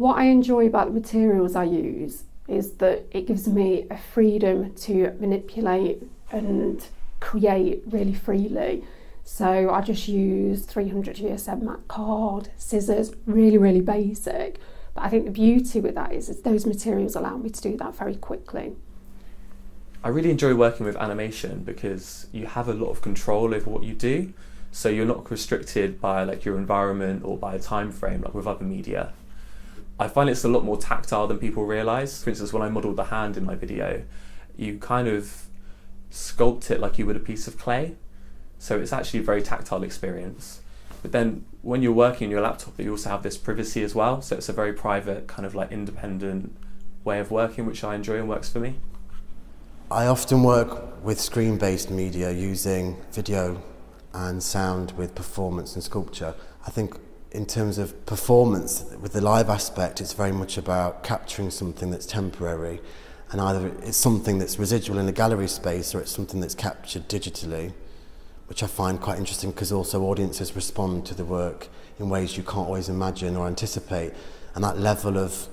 What I enjoy about the materials I use is that it gives me a freedom to manipulate and create really freely. So I just use 300 GSM matte card, scissors, really basic. But I think the beauty with that is those materials allow me to do that very quickly. I really enjoy working with animation because you have a lot of control over what you do. So you're not restricted by like your environment or by a time frame like with other media. I find it's a lot more tactile than people realise. For instance, when I modelled the hand in my video, you kind of sculpt it like you would a piece of clay. So it's actually a very tactile experience. But then when you're working on your laptop, you also have this privacy as well. So it's a very private, kind of like independent way of working, which I enjoy and works for me. I often work with screen-based media using video and sound with performance and sculpture. I think in terms of performance, with the live aspect, it's very much about capturing something that's temporary, and either it's something that's residual in a gallery space or it's something that's captured digitally, which I find quite interesting because also audiences respond to the work in ways you can't always imagine or anticipate, and that level of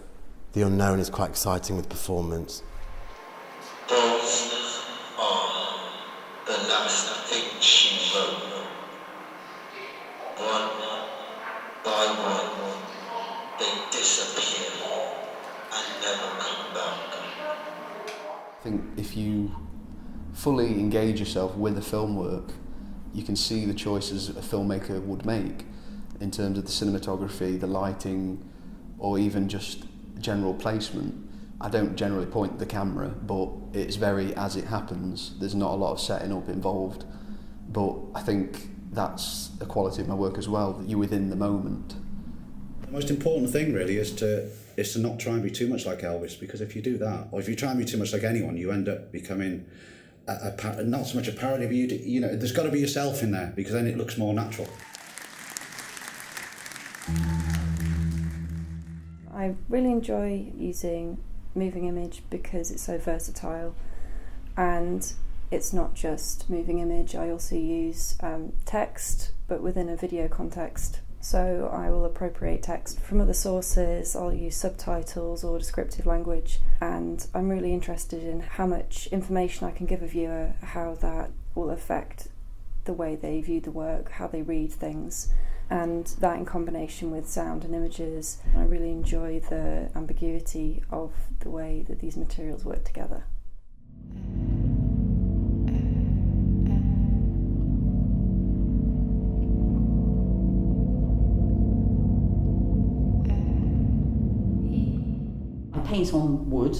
the unknown is quite exciting with performance. Those are the last things she wrote. One by one, they disappear and never come back. I think if you fully engage yourself with the film work, you can see the choices a filmmaker would make in terms of the cinematography, the lighting, or even just general placement. I don't generally point the camera, but it's very as it happens. There's not a lot of setting up involved, but I think that's a quality of my work as well, that you're within the moment. The most important thing really is to not try and be too much like Elvis, because if you do that, or if you try and be too much like anyone, you end up becoming not so much a parody, but you know, there's got to be yourself in there, because then it looks more natural. I really enjoy using moving image because it's so versatile, and it's not just moving image. I also use text, but within a video context. So I will appropriate text from other sources, I'll use subtitles or descriptive language, and I'm really interested in how much information I can give a viewer, how that will affect the way they view the work, how they read things, and that in combination with sound and images. I really enjoy the ambiguity of the way that these materials work together. I paint on wood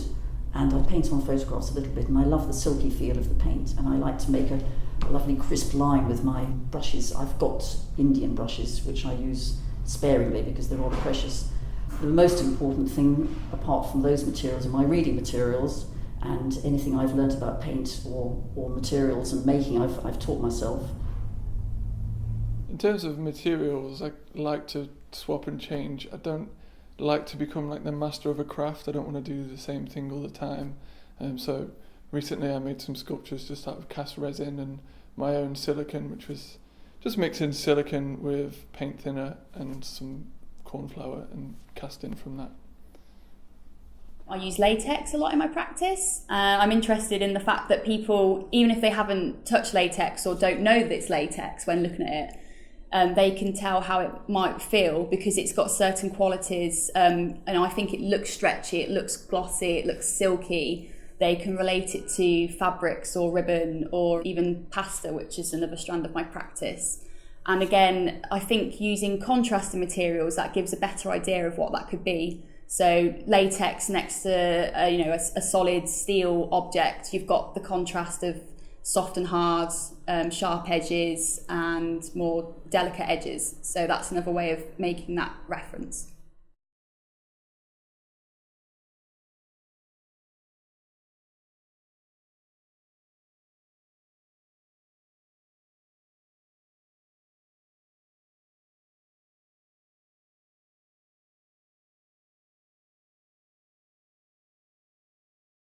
and I paint on photographs a little bit, and I love the silky feel of the paint, and I like to make a lovely crisp line with my brushes. I've got Indian brushes which I use sparingly because they're all precious. The most important thing apart from those materials are my reading materials, and anything I've learnt about paint or materials and making I've taught myself. In terms of materials, I like to swap and change. I don't like to become like the master of a craft. I don't want to do the same thing all the time. So recently I made some sculptures just out of cast resin and my own silicone, which was just mixing silicone with paint thinner and some corn flour and casting from that. I use latex a lot in my practice. I'm interested in the fact that people, even if they haven't touched latex or don't know that it's latex when looking at it, they can tell how it might feel because it's got certain qualities, and I think it looks stretchy, it looks glossy, it looks silky. They can relate it to fabrics or ribbon or even pasta, which is another strand of my practice. And again, I think using contrasting materials, that gives a better idea of what that could be. So latex next to a solid steel object, you've got the contrast of soft and hard, sharp edges and more delicate edges. So that's another way of making that reference.